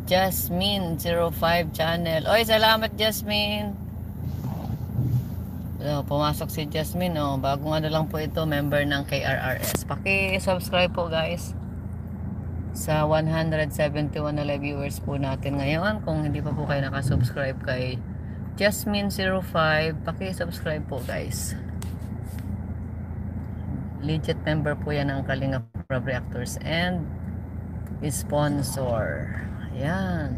Jasmine05 channel. Oy, salamat Jasmine. So, pumasok si Jasmine, oh. Bagong ano lang po ito, member ng KRRS. Paki-subscribe po, guys. Sa 171 na live viewers po natin ngayon. Kung hindi pa po kayo nakasubscribe kay Jasmine05, paki-subscribe po, guys. Legit member po yan ng Kalingap Reactors and sponsor. Ayan.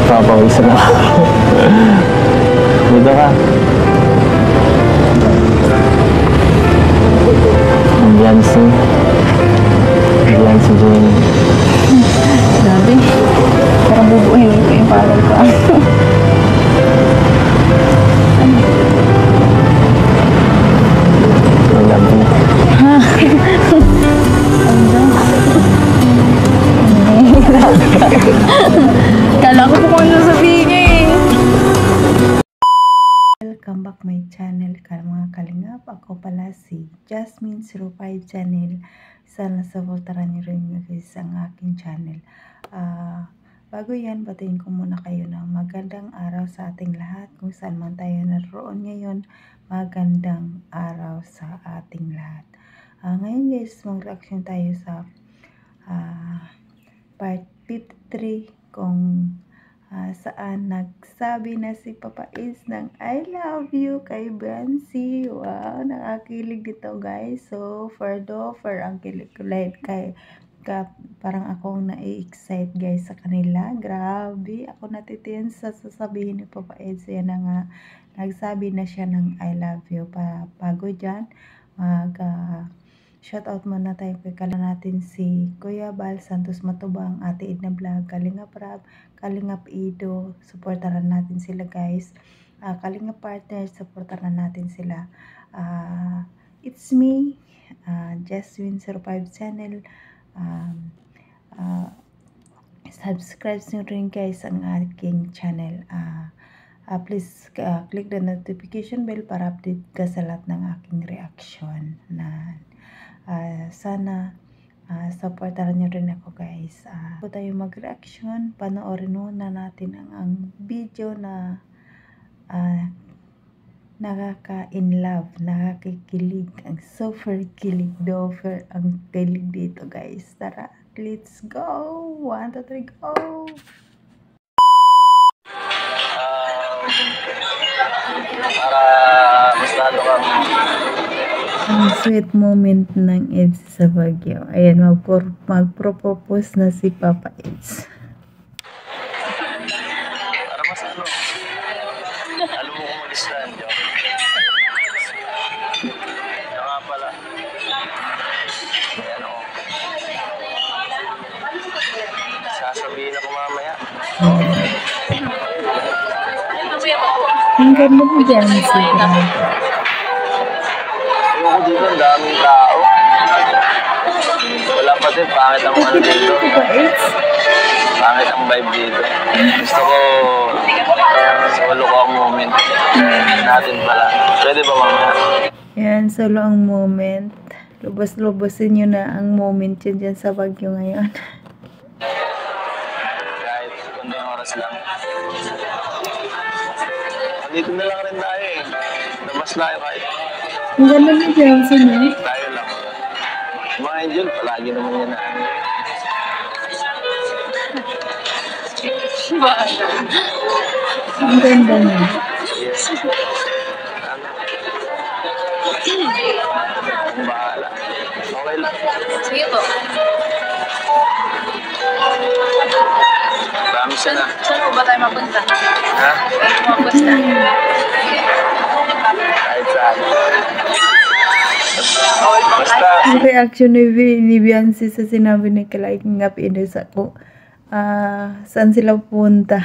Papawisa na. Buda ka. Beyonce Jane. Grabe. Parang bubuhin ko yung parang ko. I love you. Kala ko po kung ano sabihin niya eh. Welcome back my channel, mga kalingap. Ako pala si Jasmine05 channel. Sana supportaran niyo rin guys ang aking channel. Bago yan, batiin ko muna kayo ng magandang araw sa ating lahat. Kung saan man tayo naroon ngayon, magandang araw sa ating lahat. Ngayon guys, mag-reaction tayo sa part 53 kung saan nagsabi na si Papa Ace ng I love you kay Beyonce. Wow, nakakilig dito guys. So, for ang kilig ulit kay parang akong na-excite guys sa kanila. Grabe, ako natitiyan sa sasabihin ni Papa Ace. Yan na nga, nagsabi na siya ng I love you. Bago dyan, shoutout muna tayo kay natin si Kuya Bal Santos Matubang, Ate Edna Vlog, Kalingap Rab, Kalingap Ido, supportaran natin sila guys. Kalingap Partners, supportaran natin sila. It's me, Jasmine05 channel. Subscribe nyo rin guys ang aking channel. Please click the notification bell para update ka sa lahat ng aking reaction. Sana supportaran nyo rin ako guys. Kung tayo mag-reaction, panoorin muna natin ang video na nakaka-in love, nakakakilig, ang super kilig, dover ang kilig dito guys. Tara, let's go! 1, 2, 3, go! Para mas lalo kang Ang sweet moment ng Eds sa Baguio. Ayan, magpropose na si Papa Eds. para mas ano. Alam mo kung malis na yun. Kaya nga pala. Ayan ako. Sasabihin ako mamaya. Ang ganda mo dyan, sige. Ayoko dito, ang daming tao. Wala pati, pangit ang ano dito. Pangit ang vibe dito. Gusto ko solo ko ang moment natin pala. Pwede ba mamaya? Yan, solo ang moment. Lubos-lubosin nyo na ang moment yun dyan sa Baguio ngayon. Kahit kunding oras lang. Dito na lang rin tayo eh. Labas tayo kahit. Ang ganda ni Johnson eh. Tayo lang. Mga angel, palagi naman yan na. Ang ganda niya. Yes. Ano? Ang bahala. Okay lang. Sige po. Promise na. Saan po ba tayo mapunta? Ha? Mapunta. Kahit saan. Basta. Ang reaction ni Beyonce sa sinabi ni Kalingap Ido sa ko, saan sila punta?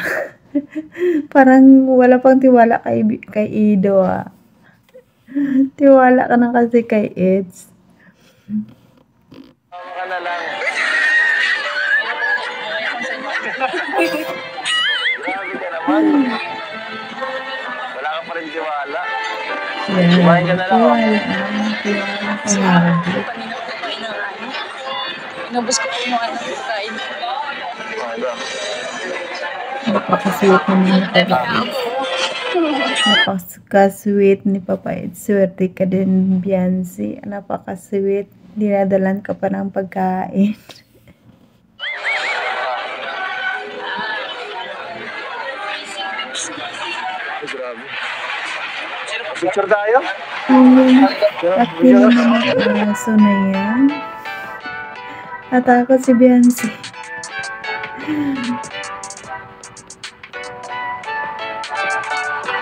Parang wala pang tiwala kay Ido. Tiwala ka na kasi kay Eds. Tama ka na lang. Grabe ka naman. Wala ka pa rin tiwala. Yan. Kumain ka na lang. Tiwala. Tiwala ka na. Kanina ko kumain ng ano. Inubos ko po yung ano, kain. Okay ba? Napaka-sweet naman ni Papa. Napaka-sweet ni Papa. Swerte ka din, Biancy. Napaka-sweet. Dinadalan ka pa ng pagkain. Ay, grabe. Picture tayo? Acting naman ang aso na yan. Natakot si Biancy.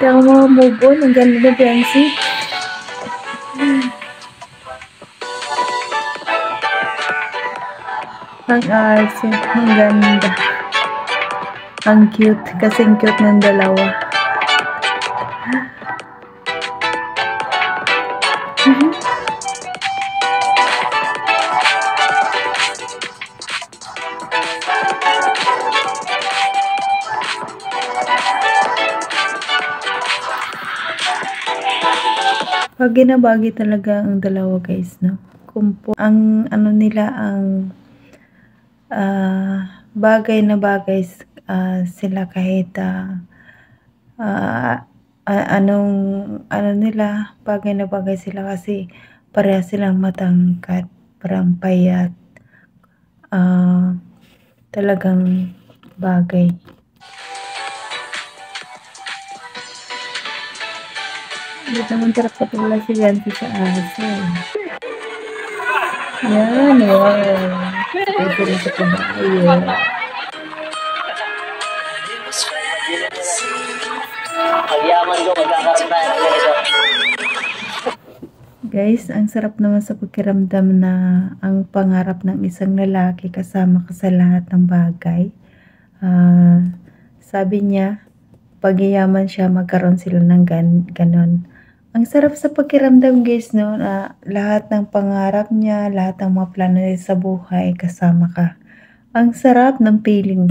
Hindi ako move on. Ang ganda na Biancy. Ang arts. Ang ganda. Ang cute. Kasing cute ng dalawa. Pag ginabagi talaga ang dalawa guys, no? Ang ano nila, ang bagay na bagay sila kahit ano nila, bagay na bagay sila kasi pareha silang matangkad, parang payat, talagang bagay. Hindi naman tarap patula si Biancy sa aso. Yan, wow. Pwede rin sa kabayo. Pagyaman ko, magkakaroon tayo ng ganito. Guys, ang sarap naman sa pakiramdam na ang pangarap ng isang lalaki kasama ka sa lahat ng bagay. Sabi niya, pagyayaman siya, magkaroon sila ng ganon. Ang sarap sa pakiramdam guys, no, na lahat ng pangarap niya, lahat ng mga plano niya sa buhay, kasama ka. Ang sarap ng feeling.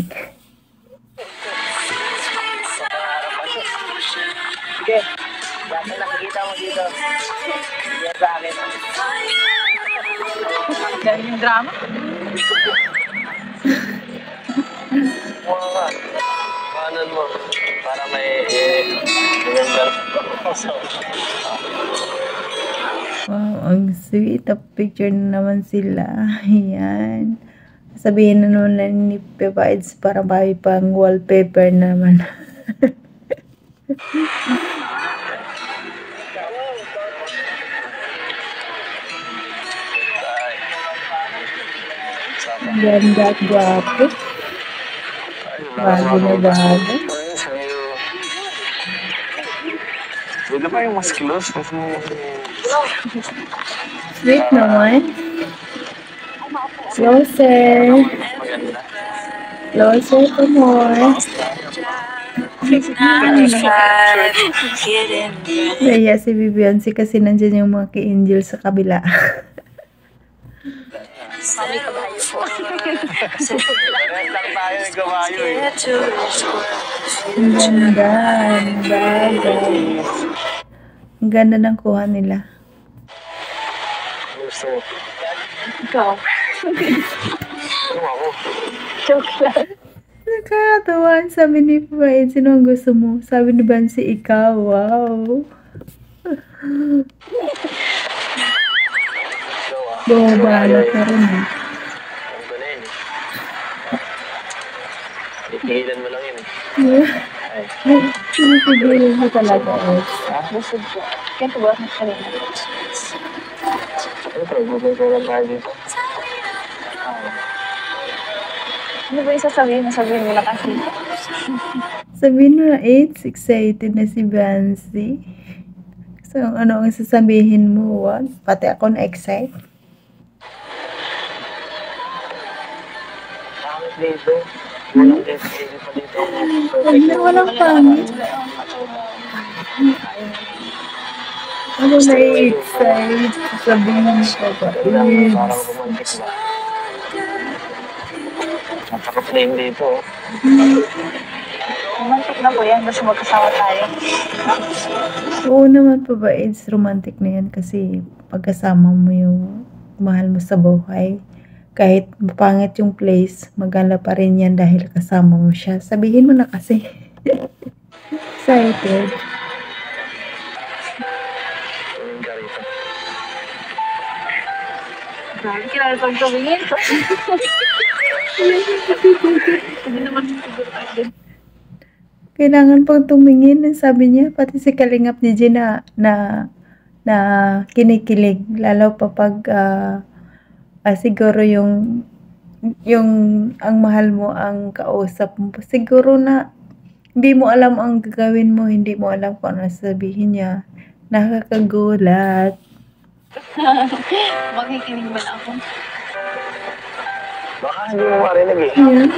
Sige, bakit nakikita mo dito? Yan sa akin. Galing yung drama. Kanan mo. Para may remember. Wow, ang sweet. Picture na naman sila. Ayan. Sabihin na naman ni Papa Eds para may pang wallpaper naman. Ganda at guwapo. Bago na bago. Pwede pa yung mas close kasi... Sweet naman. Closer. Maganda. Closer to more. Kaya si Biancy kasi nandyan yung mga ka-angel sa kabila. Mami, kabayo po. Parehas lang tayo ng kabayo eh. Ang ganda. Ang bagay. Ang ganda ng kuha nila. Gusto mo. Ikaw. Ano ako? Joke lang. Nakakatawa. Sabi ni Papa Ed, sino ang gusto mo? Sabi ni Biancy, ikaw. Wow. Bumabala ka rin eh. Ang ko na yun eh. Itigilan mo lang yun eh. Ay. Sinisigilan mo talaga eh. Busog ko. Kaya tubuas na sa rin. Ano pa? Bubay ko lang tayo dito. Ano ba yung sasabihin? Nasabihin mo na kasi. Sabihin mo na, it's excited na si Biancy. So, ano ang sasabihin mo? What? Pati ako na-excite. Pangit dito. Walang dito pa dito. Walang pangit. Ako na-excite. Sabihin ko ba? Parang romantic ba? Napaka-plain dito. Romantic na po yan. Gusto magkasama tayo. Oo naman po ba, it's romantic na yan kasi pagkasama mo yung mahal mo sa buhay. Kahit mapangit yung place, maganda pa rin yan dahil kasama mo siya. Sabihin mo na kasi. Excited. Tumingin ka rito. Grabe, kilala pag tumingin. Hindi naman siguro tayo. Kailangan pang tumingin, sabi niya, pati si Kalingap ni Gina na kinikilig. Lalo pa pag siguro yung ang mahal mo ang kausap mo. Siguro na hindi mo alam ang gagawin mo, hindi mo alam kung ano sabihin niya. Nakakagulat. Makikinig man ako. Baka hindi mo marinig eh. Yeah.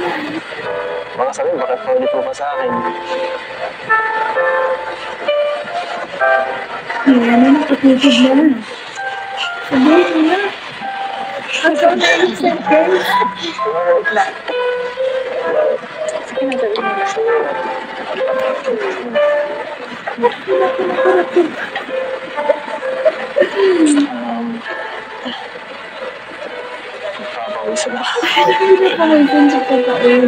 Baka sabihin, bakit paulit mo pa sa akin? Ayan na, nakatipid na. Sabihin mo na. Ang so na-excited, guys. Sige na gawin nila. Napapawisa na. Hindi na kami dun sa pagkain.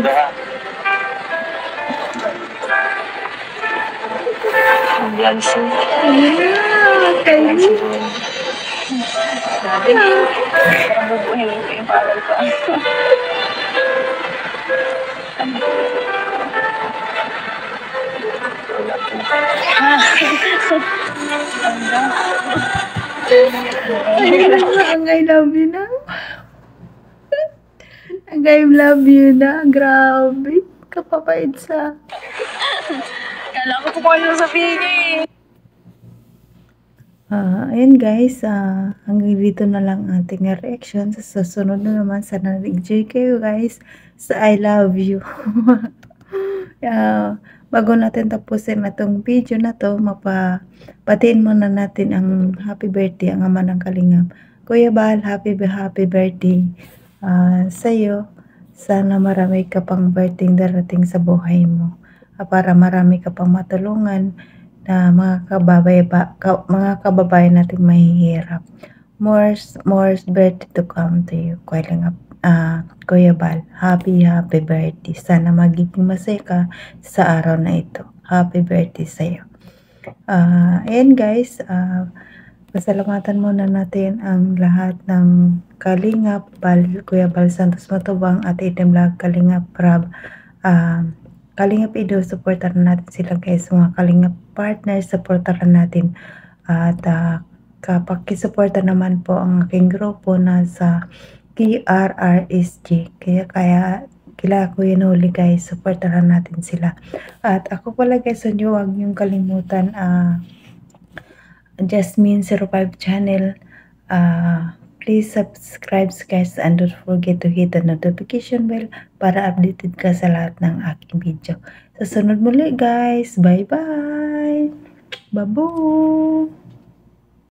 Ang Beyonce. Ayan, kayo. Grabe. Parang bubuhin ko yung paral ko. Ang I love you na. Ang I love you na. Grabe. Kapapait sa... Kala ko kung ano sabihin niya eh. Ayan guys, hanggang dito na lang ating reaction. Sa susunod na naman, sana nag-enjoy kayo guys sa I love you. Bago natin tapusin na tong video na to, mapapatiin muna natin ang happy birthday ang ama ng Kalingap. Kuya Bal, happy birthday sa'yo. Sana marami ka pang birthday darating sa buhay mo. Para marami ka pang matulungan na mga kababayan natin mahihirap. More birthday to come to you, Kuya Bal. Happy birthday. Sana magiging masaya ka sa araw na ito. Happy birthday sa'yo. Ayan guys, pasalamatan muna natin ang lahat ng Kalingap, Kuya Bal Santos Matubang at Item Vlog, Kalingap Prab, Kalingap Ido, supportan natin sila guys. Mga Kalingap partners, supportan natin. At kapag-supporta naman po ang aking grupo na sa KRRSG. Kaya kila Kuya Noli guys, supportan natin sila. At ako pala guys, huwag niyong kalimutan Jasmine05 channel. Please subscribe guys and don't forget to hit the notification bell para updated ka sa lahat ng aking video. Sa sunod muli guys. Bye bye. Babu.